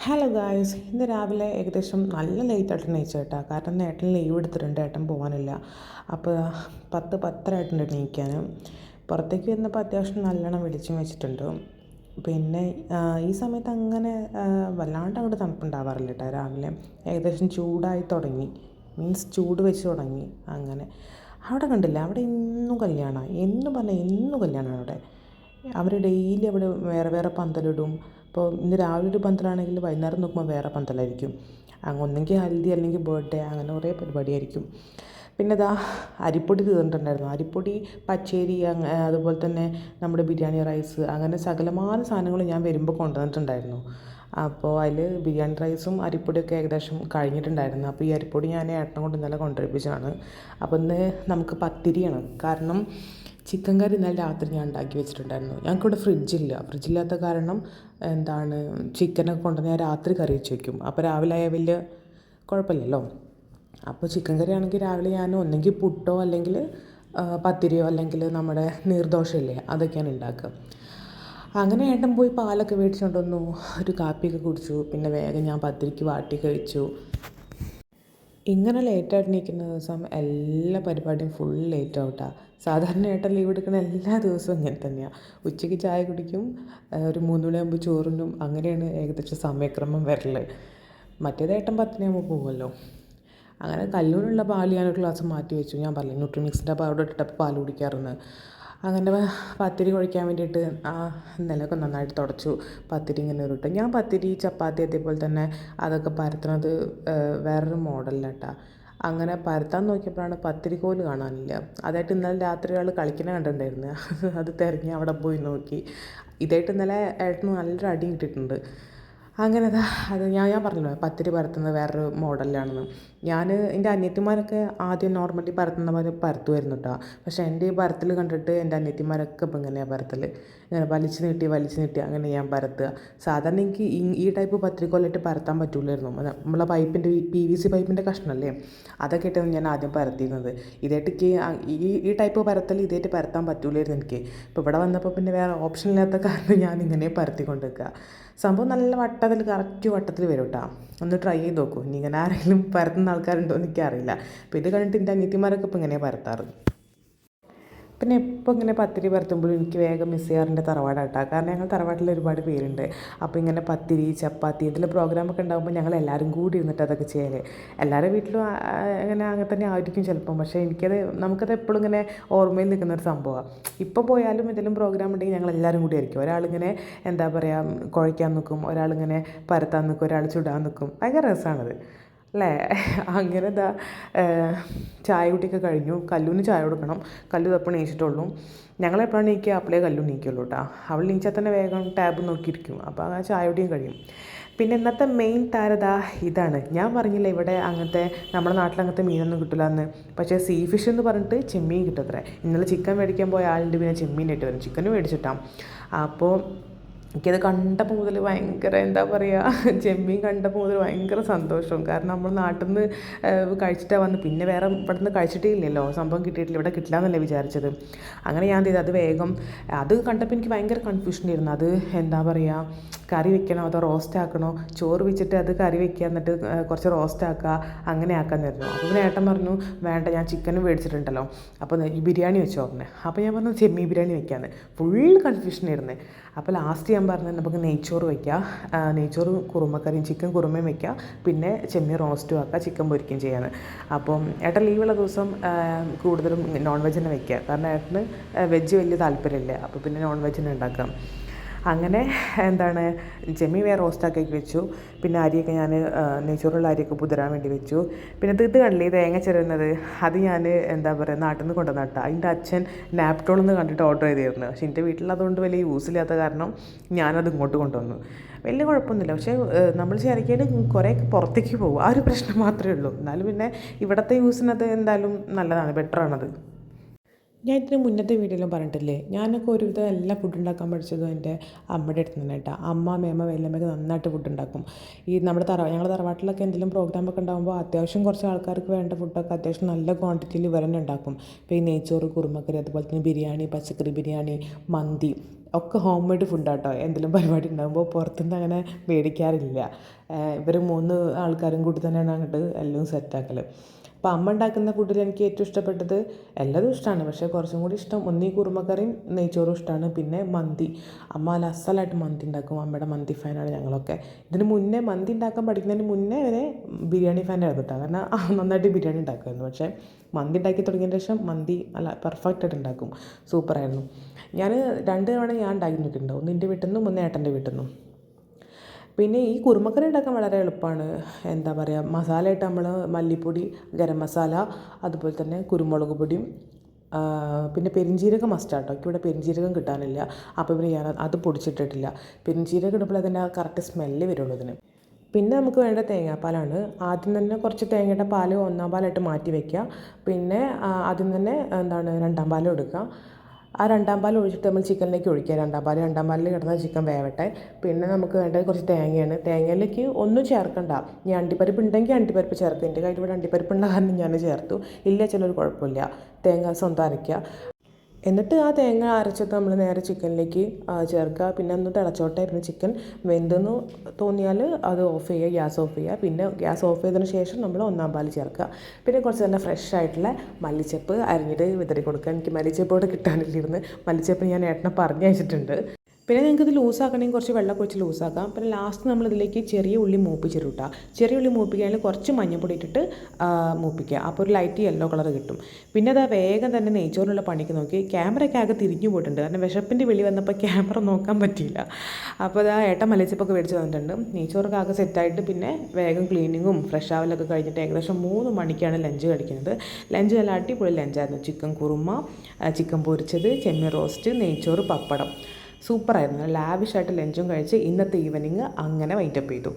Hello guys, ഇന്ന് രാവിലെ ഏകദേശം നല്ല ലേറ്റായിട്ടാണ് എണീച്ചത് കേട്ടോ. കാരണം ഏട്ടൻ ലീവ് എടുത്തിട്ടുണ്ട്, ഏട്ടൻ പോകാനില്ല. അപ്പോൾ 10-10:30 ആയിട്ടുണ്ട് എണീക്കാൻ. പുറത്തേക്ക് വരുന്നപ്പോൾ അത്യാവശ്യം നല്ലോണം വെളിച്ചം വെച്ചിട്ടുണ്ട്. പിന്നെ ഈ സമയത്ത് അങ്ങനെ വല്ലാണ്ട് അങ്ങോട്ട് തണുപ്പുണ്ടാവാറില്ല കേട്ടോ. രാവിലെ ഏകദേശം ചൂടായി തുടങ്ങി, മീൻസ് ചൂട് വെച്ച് തുടങ്ങി. അങ്ങനെ അവിടെ കണ്ടില്ല, അവിടെ എന്നും കല്യാണമാണ്, എന്നും പറഞ്ഞാൽ എന്നും കല്യാണമാണ് അവിടെ. അവർ ഡെയിലി അവിടെ വേറെ വേറെ പന്തലിടും. ഇപ്പോൾ ഇന്ന് രാവിലെ ഒരു പന്തലാണെങ്കിൽ വൈകുന്നേരം നോക്കുമ്പോൾ വേറെ പന്തലായിരിക്കും. ഒന്നെങ്കിൽ ഹൽദി അല്ലെങ്കിൽ ബർത്ത്ഡേ, അങ്ങനെ കുറേ പരിപാടിയായിരിക്കും. പിന്നെ ഇതാ അരിപ്പൊടി തീർന്നിട്ടുണ്ടായിരുന്നു. അരിപ്പൊടി, പച്ചരി, അതുപോലെ തന്നെ നമ്മുടെ ബിരിയാണി റൈസ്, അങ്ങനെ സകലമാന സാധനങ്ങൾ ഞാൻ വരുമ്പോൾ കൊണ്ടുവന്നിട്ടുണ്ടായിരുന്നു. അപ്പോൾ അതിൽ ബിരിയാണി റൈസും അരിപ്പൊടിയൊക്കെ ഏകദേശം കഴിഞ്ഞിട്ടുണ്ടായിരുന്നു. അപ്പോൾ ഈ അരിപ്പൊടി ഞാൻ ഏട്ടനെ കൊണ്ട് ഇന്നലെ കൊണ്ടുവരിപ്പിച്ചതാണ്. അപ്പോൾ ഇന്ന് നമുക്ക് പത്തിരിയാണ്. കാരണം ചിക്കൻ കറി ഇന്നലെ രാത്രി ഞാൻ ഉണ്ടാക്കി വെച്ചിട്ടുണ്ടായിരുന്നു. ഞങ്ങൾക്കിവിടെ ഫ്രിഡ്ജില്ലാത്ത കാരണം ചിക്കനൊക്കെ കൊണ്ടുവന്ന് ഞാൻ രാത്രി കറി വെച്ച് വയ്ക്കും. അപ്പോൾ രാവിലെ ആയാൽ വലിയ കുഴപ്പമില്ലല്ലോ. അപ്പോൾ ചിക്കൻ കറി ആണെങ്കിൽ രാവിലെ ഞാൻ ഒന്നെങ്കിൽ പുട്ടോ അല്ലെങ്കിൽ പത്തിരിയോ അല്ലെങ്കിൽ നമ്മുടെ നീർദോശയില്ലേ, അതൊക്കെയാണ് ഉണ്ടാക്കുക. അങ്ങനെ ഏട്ടൻ പോയി പാലൊക്കെ മേടിച്ചുകൊണ്ട് വന്നു, ഒരു കാപ്പിയൊക്കെ കുടിച്ചു. പിന്നെ വേഗം ഞാൻ പത്തിരിക്ക് വാട്ടി കഴിച്ചു. ഇങ്ങനെ ലേറ്റായിട്ട് എണീക്കുന്ന ദിവസം എല്ലാ പരിപാടിയും ഫുൾ ലേറ്റ് ആവട്ടാ. സാധാരണ ഏട്ടൻ ലീവ് എടുക്കുന്ന എല്ലാ ദിവസവും ഇങ്ങനെ തന്നെയാണ്. ഉച്ചയ്ക്ക് ചായ കുടിക്കും, ഒരു 3 മണിയാകുമ്പോൾ ചോറിനും, അങ്ങനെയാണ് ഏകദേശം സമയക്രമം വരൽ. മറ്റേത് ഏട്ടൻ 10 മണിയാകുമ്പോൾ പോകുമല്ലോ. അങ്ങനെ കല്ലൂരിലുള്ള പാൽ ഞാനൊരു ഗ്ലാസ് മാറ്റി വെച്ചു. ഞാൻ പറഞ്ഞു ന്യൂട്രിമിക്സിൻ്റെ പൗഡർ ഇട്ടിട്ടപ്പോൾ പാൽ കുടിക്കാറുണ്ട്. അങ്ങനെ പത്തിരി കുഴയ്ക്കാൻ വേണ്ടിയിട്ട് നിലമൊക്കെ നന്നായിട്ട് തുടച്ചു. പത്തിരി ഇങ്ങനെ ഉരുട്ട്. ഞാൻ പത്തിരി, ചപ്പാത്തി, അതേപോലെ തന്നെ അതൊക്കെ പരത്തുന്നത് വേറൊരു മോഡലിലാട്ടാ. അങ്ങനെ പരത്താൻ നോക്കിയപ്പോഴാണ് പത്തിരി കോല് കാണാനില്ല. അതായിട്ട് ഇന്നലെ രാത്രി ആൾ കളിക്കുന്നത് കണ്ടിട്ടുണ്ടായിരുന്നു. അത് തിരഞ്ഞ് അവിടെ പോയി നോക്കി. ഇതായിട്ട് ഇന്നലെ ഏട്ടന് നല്ലൊരു അടി കിട്ടിയിട്ടുണ്ട്. അങ്ങനെ അത് ഞാൻ പറഞ്ഞല്ലോ, പത്തിരി പരത്തുന്നത് വേറൊരു മോഡലിലാണെന്ന്. എൻ്റെ അനിയത്തിമാരൊക്കെ ആദ്യം നോർമലി പരത്തുന്ന പോലെ പരത്തുമായിരുന്നു കേട്ടോ. പക്ഷേ എൻ്റെ ഈ പരത്തൽ കണ്ടിട്ട് എൻ്റെ അനിയത്തിമാരൊക്കെ ഇപ്പം ഇങ്ങനെയാണ് പരത്തൽ. ഇങ്ങനെ വലിച്ചു നീട്ടി അങ്ങനെ ഞാൻ പരത്തുക. സാധാരണ എനിക്ക് ഈ ടൈപ്പ് പത്തിരിക്കോലായിട്ട് പരത്താൻ പറ്റില്ലായിരുന്നു. നമ്മളെ പൈപ്പിൻ്റെ PVC പൈപ്പിൻ്റെ കഷ്ണമല്ലേ, അതൊക്കെ ഇട്ടാണ് ഞാൻ ആദ്യം പരത്തിയിരുന്നത്. ഇതായിട്ട് ഈ ടൈപ്പ് പരത്തൽ ഇതായിട്ട് പരത്താൻ പറ്റില്ലായിരുന്നു എനിക്ക്. ഇപ്പോൾ ഇവിടെ വന്നപ്പോൾ പിന്നെ വേറെ ഓപ്ഷൻ ഇല്ലാത്ത കാരണം ഞാനിങ്ങനെ പരത്തിക്കൊണ്ട് വെക്കുക. സംഭവം നല്ല കറക്റ്റ് വട്ടത്തിൽ വരും കേട്ടോ. ഒന്ന് ട്രൈ ചെയ്ത് നോക്കൂ. ഇനി ഇങ്ങനെ ആരെങ്കിലും പരത്തുന്ന ആൾക്കാരുണ്ടോ എന്ന് എനിക്കറിയില്ല. അപ്പോൾ ഇത് കണ്ടിട്ട് എൻ്റെ അനിയത്തിമാരൊക്കെ ഇപ്പോൾ ഇങ്ങനെയാണ് പരത്താറ്. പിന്നെ എപ്പോൾ ഇങ്ങനെ പത്തിരി പരത്തുമ്പോഴും എനിക്ക് വേഗം മിസ് ചെയ്യാറുണ്ട് തറവാടാട്ടാ. കാരണം ഞങ്ങൾ തറവാട്ടിൽ ഒരുപാട് പേരുണ്ട്. അപ്പോൾ ഇങ്ങനെ പത്തിരി, ചപ്പാത്തി, ഇതിൽ പ്രോഗ്രാമൊക്കെ ഉണ്ടാകുമ്പോൾ ഞങ്ങൾ എല്ലാവരും കൂടി ഇരുന്നിട്ട് അതൊക്കെ ചെയ്യൽ. എല്ലാവരുടെ വീട്ടിലും അങ്ങനെ തന്നെ ആയിരിക്കും ചിലപ്പം. പക്ഷേ നമുക്കത് എപ്പോഴും ഇങ്ങനെ ഓർമ്മയിൽ നിൽക്കുന്നൊരു സംഭവമാണ്. ഇപ്പോൾ പോയാലും എന്തെങ്കിലും പ്രോഗ്രാം ഉണ്ടെങ്കിൽ ഞങ്ങൾ എല്ലാവരും കൂടി ആയിരിക്കും. ഒരാളിങ്ങനെ കുഴയ്ക്കാൻ നിൽക്കും, ഒരാളിങ്ങനെ പരത്താൻ നിൽക്കും, ഒരാൾ ചുടാൻ നിൽക്കും. ഭയങ്കര രസമാണത് അല്ലേ. അങ്ങനെ ചായ കുടിയൊക്കെ കഴിഞ്ഞു. കല്ലൂന് ചായ കൊടുക്കണം. കല്ലു എപ്പോൾ എണീച്ചിട്ടുള്ളൂ. ഞങ്ങളെപ്പോഴാണ് എണീക്കുക അപ്പോഴേ കല്ലു എണീക്കുള്ളൂ കേട്ടോ. അവൾ എണീച്ചാൽ തന്നെ വേഗം ടാബ് നോക്കിയിരിക്കും. അപ്പോൾ ആ ചായ കുടിയും കഴിയും. പിന്നെ ഇന്നത്തെ മെയിൻ താരത ഇതാണ്. ഞാൻ പറഞ്ഞില്ല ഇവിടെ നമ്മുടെ നാട്ടിൽ അങ്ങനത്തെ മീനൊന്നും കിട്ടില്ല എന്ന്. പക്ഷേ സീ ഫിഷ് എന്ന് പറഞ്ഞിട്ട് ചെമ്മീൻ കിട്ടത്രേ. ഇന്നലെ ചിക്കൻ മേടിക്കാൻ പോയ ആളുണ്ട്, പിന്നെ ചെമ്മീനായിട്ട് വരും. ചിക്കനും മേടിച്ചിട്ടാണ്. അപ്പോൾ എനിക്കത് കണ്ടപ്പോൾ മുതൽ ഭയങ്കര ചെമ്മീൻ കണ്ടപ്പോൾ മുതൽ ഭയങ്കര സന്തോഷം. കാരണം നമ്മൾ നാട്ടിൽ നിന്ന് കഴിച്ചിട്ടാണ് വന്ന്, പിന്നെ വേറെ ഇവിടെ നിന്ന് കഴിച്ചിട്ടേ ഇല്ലല്ലോ, സംഭവം കിട്ടിയിട്ടില്ല, ഇവിടെ കിട്ടില്ല എന്നല്ലേ വിചാരിച്ചത്. അങ്ങനെ ഞാൻ അത് വേഗം അത് കണ്ടപ്പോൾ എനിക്ക് ഭയങ്കര കൺഫ്യൂഷനായിരുന്നു. അത് കറി വെക്കണോ അതോ റോസ്റ്റ് ആക്കണോ, ചോറ് വെച്ചിട്ട് അത് കറി വെക്കുക, എന്നിട്ട് കുറച്ച് റോസ്റ്റ് ആക്കുക, അങ്ങനെ ആക്കാമെന്നായിരുന്നു. അപ്പോൾ പിന്നെ ഏട്ടൻ പറഞ്ഞു വേണ്ട, ഞാൻ ചിക്കനും മേടിച്ചിട്ടുണ്ടല്ലോ, അപ്പോൾ ഈ ബിരിയാണി വെച്ചോ പറഞ്ഞു. അപ്പോൾ ഞാൻ പറഞ്ഞു ചെമ്മീൻ ബിരിയാണി വെക്കാമെന്ന്. ഫുൾ കൺഫ്യൂഷനായിരുന്നു. അപ്പോൾ ലാസ്റ്റ് ഞാൻ പറഞ്ഞത് നമുക്ക് നെയ്ച്ചോറ് വയ്ക്കുക, നെയ്ച്ചോറ് കുറുമക്കറിയും ചിക്കൻ കുറുമയും വയ്ക്കുക, പിന്നെ ചെമ്മീൻ റോസ്റ്റും ആക്കുക, ചിക്കൻ പൊരിക്കുകയും ചെയ്യാന്ന്. അപ്പം ഏട്ടൻ ലീവുള്ള ദിവസം കൂടുതലും നോൺ വെജ് തന്നെ വയ്ക്കുക. കാരണം ഏട്ടന് വെജ് വലിയ താല്പര്യമില്ല. അപ്പോൾ പിന്നെ നോൺ വെജ് തന്നെ ഉണ്ടാക്കാം. അങ്ങനെ ചെമ്മീൻ വേറെ റോസ്റ്റാക്കി വെച്ചു. പിന്നെ അരിയൊക്കെ ഞാൻ നെയ്ച്ചോറുള്ള അരിയൊക്കെ പുതിരാൻ വേണ്ടി വെച്ചു. പിന്നെ ഇത് കണ്ടില്ലേ, തേങ്ങ ചിരവുന്നത്, അത് ഞാൻ നാട്ടിൽ നിന്ന് കൊണ്ടുവന്ന കേട്ടോ. അതിൻ്റെ അച്ഛൻ നാപ്റ്റോളെന്ന് കണ്ടിട്ട് ഓർഡർ ചെയ്തിരുന്നു. പക്ഷേ എൻ്റെ വീട്ടിലതുകൊണ്ട് വലിയ യൂസ് ഇല്ലാത്ത കാരണം ഞാനത് ഇങ്ങോട്ട് കൊണ്ടുവന്നു. വലിയ കുഴപ്പമൊന്നുമില്ല. പക്ഷേ നമ്മൾ ശരിക്കും കുറേ പുറത്തേക്ക് പോകും, ആ ഒരു പ്രശ്നം മാത്രമേ ഉള്ളൂ. എന്നാലും പിന്നെ ഇവിടുത്തെ യൂസിനത് എന്തായാലും നല്ലതാണ്, ബെറ്ററാണത്. ഞാൻ ഇതിന് മുന്നത്തെ വീഡിയോയിലും പറഞ്ഞിട്ടില്ലേ, ഞാനൊക്കെ ഒരുവിധം എല്ലാ ഫുഡ് ഉണ്ടാക്കാൻ പഠിച്ചതും എൻ്റെ അമ്മയുടെ അടുത്ത് നിന്ന് കേട്ടോ. അമ്മ, മേമ്മ, വല്യമ്മയൊക്കെ നന്നായിട്ട് ഫുഡ് ഉണ്ടാക്കും. ഞങ്ങളുടെ തറവാട്ടിലൊക്കെ എന്തെങ്കിലും പ്രോഗ്രാമൊക്കെ ഉണ്ടാകുമ്പോൾ അത്യാവശ്യം കുറച്ച് ആൾക്കാർക്ക് വേണ്ട ഫുഡൊക്കെ അത്യാവശ്യം നല്ല ക്വാണ്ടിറ്റിയിൽ ഇവർ തന്നെ ഉണ്ടാക്കും. ഇപ്പോൾ ഈ നെയ്ച്ചോറ്, കുറുമക്കറി, അതുപോലെ തന്നെ ബിരിയാണി, പച്ചക്കറി ബിരിയാണി, മന്തി, ഒക്കെ ഹോം മെയ്ഡ് ഫുഡാട്ടോ. എന്തെങ്കിലും പരിപാടി ഉണ്ടാകുമ്പോൾ പുറത്തുനിന്ന് അങ്ങനെ മേടിക്കാറില്ല. ഇവർ 3 ആൾക്കാരും കൂടി തന്നെയാണ് അങ്ങോട്ട് എല്ലാം സെറ്റാക്കൽ. അപ്പോൾ അമ്മ ഉണ്ടാക്കുന്ന ഫുഡിൽ എനിക്ക് ഏറ്റവും ഇഷ്ടപ്പെട്ടത്, എല്ലാതും ഇഷ്ടമാണ്, പക്ഷേ കുറച്ചും കൂടി ഇഷ്ടം ഒന്നീ കുറുമക്കറിയും നെയ്ച്ചോറും ഇഷ്ടമാണ്. പിന്നെ മന്തി, അമ്മ നല്ല അസലായിട്ട് മന്തി ഉണ്ടാക്കും. അമ്മയുടെ മന്തി ഫാനാണ് ഞങ്ങളൊക്കെ. ഇതിന് മുന്നേ മന്തി ഉണ്ടാക്കാൻ പഠിക്കുന്നതിന് മുന്നേ വരെ ബിരിയാണി ഫാനായിരുന്നു കേട്ടോ. കാരണം നന്നായിട്ട് ബിരിയാണി ഉണ്ടാക്കുമായിരുന്നു. പക്ഷേ മന്തി ഉണ്ടാക്കി തുടങ്ങിയതിന് ശേഷം മന്തി നല്ല പെർഫെക്റ്റായിട്ട് ഉണ്ടാക്കും. സൂപ്പറായിരുന്നു. ഞാൻ 2 തവണ ഞാൻ ഉണ്ടാക്കി നോക്കിയിട്ടുണ്ട്. ഒന്ന് എൻ്റെ വീട്ടിൽ നിന്നും ഒന്ന് ഏട്ടൻ്റെ വീട്ടിൽ നിന്നും. പിന്നെ ഈ കുറുമക്കറി ഉണ്ടാക്കാൻ വളരെ എളുപ്പമാണ്. എന്താ പറയുക, മസാലയായിട്ട് നമ്മൾ മല്ലിപ്പൊടി, ഗരം മസാല, അതുപോലെ തന്നെ കുരുമുളക് പൊടിയും പിന്നെ പെരിഞ്ജീരകം മസ്റ്റാട്ടോ. എനിക്കിവിടെ പെരിഞ്ജീരകം കിട്ടാനില്ല. അപ്പോൾ ഇവർ ഞാൻ അത് പൊടിച്ചിട്ടിട്ടില്ല. പെരിഞ്ജീരകം ഇടുമ്പോൾ അതിൻ്റെ കറക്റ്റ് സ്മെല്ല് വരുള്ളൂ ഇതിന്. പിന്നെ നമുക്ക് വേണ്ട തേങ്ങാപ്പാലാണ്. ആദ്യം തന്നെ കുറച്ച് തേങ്ങയുടെ പാല് 1-ാം പാലായിട്ട് മാറ്റി വയ്ക്കുക. പിന്നെ ആദ്യം തന്നെ എന്താണ് 2-ാം പാലും എടുക്കുക. ആ 2-ാം പാൽ ഒഴിച്ചിട്ട് നമ്മൾ ചിക്കനിലേക്ക് ഒഴിക്കുക. 2-ാം പാലിൽ കിടന്ന ചിക്കൻ വേവട്ടെ. പിന്നെ നമുക്ക് വേണ്ടത് കുറച്ച് തേങ്ങയാണ്. തേങ്ങയിലേക്ക് ഒന്നും ചേർക്കണ്ട. ഇനി അണ്ടിപ്പരിപ്പ് ഉണ്ടെങ്കിൽ അണ്ടിപ്പരിപ്പ് ചേർക്കുക. എൻ്റെ കയ്യിൽ ഇവിടെ അണ്ടിപ്പരിപ്പ് ഉള്ള കാരണം ഞാൻ ചേർത്തു. ഇല്ല ചിലർ കുഴപ്പമില്ല. തേങ്ങ സ്വന്തം അരയ്ക്കുക. എന്നിട്ട് ആ തേങ്ങ അരച്ചത് നമ്മൾ നേരെ ചിക്കനിലേക്ക് ചേർക്കുക. പിന്നെ ഒന്ന് തിളച്ചോട്ടായിരുന്നു. ചിക്കൻ വെന്തെന്ന് തോന്നിയാൽ അത് ഓഫ് ചെയ്യുക, ഗ്യാസ് ഓഫ് ചെയ്യുക. പിന്നെ ഗ്യാസ് ഓഫ് ചെയ്തതിന് ശേഷം നമ്മൾ 1-ാം പാൽ ചേർക്കുക. പിന്നെ കുറച്ച് നല്ല ഫ്രഷ് ആയിട്ടുള്ള മല്ലിച്ചപ്പ് അരിഞ്ഞിട്ട് വിതറി കൊടുക്കുക. എനിക്ക് മല്ലിച്ചപ്പ് ഇവിടെ കിട്ടാനില്ലായിരുന്നു. മല്ലിച്ചപ്പ് ഞാൻ ഏട്ടനെ പറഞ്ഞയച്ചിട്ടുണ്ട്. പിന്നെ നിങ്ങൾക്ക് ഇത് ലൂസാക്കണമെങ്കിൽ കുറച്ച് വെള്ളം ഒഴിച്ച് ലൂസാക്കാം. പിന്നെ ലാസ്റ്റ് നമ്മളിതിലേക്ക് ചെറിയ ഉള്ളി മൂപ്പിച്ചിടുക. ചെറിയ ഉള്ളി മൂപ്പിക്കുകയാണെങ്കിൽ കുറച്ച് മഞ്ഞൾപ്പൊടി ഇട്ടിട്ട് മൂപ്പിക്കുക. അപ്പോൾ ഒരു ലൈറ്റ് യെല്ലോ കളർ കിട്ടും. പിന്നെ അത് വേഗം തന്നെ നെയ്ച്ചോറിനുള്ള പണിക്ക് നോക്കി. ക്യാമറയൊക്കെ ആകെ തിരിഞ്ഞു പോയിട്ടുണ്ട്. കാരണം വിശപ്പിൻ്റെ വിളി വന്നപ്പോൾ ക്യാമറ നോക്കാൻ പറ്റിയില്ല. അപ്പോൾ അത് ഏട്ടൻ മല്ലിച്ചപ്പൊക്കെ മേടിച്ച് തന്നിട്ടുണ്ട്. നെയ്ച്ചോറൊക്കെ ആകെ സെറ്റായിട്ട് പിന്നെ വേഗം ക്ലീനിങ്ങും ഫ്രഷ് ആവലൊക്കെ കഴിഞ്ഞിട്ട് ഏകദേശം 3 മണിക്കാണ് ലഞ്ച് കഴിക്കുന്നത്. ലഞ്ച് നല്ല അടിപൊളി ലഞ്ചായിരുന്നു. ചിക്കൻ കുറുമ, ചിക്കൻ പൊരിച്ചത്, ചെമ്മീൻ റോസ്റ്റ്, നെയ്ച്ചോറ്, പപ്പടം. സൂപ്പറായിരുന്നു. ലാവിഷായിട്ട് ലഞ്ചും കഴിച്ച് ഇന്നത്തെ ഈവനിങ് അങ്ങനെ വൈൻഡപ്പ് ചെയ്തു.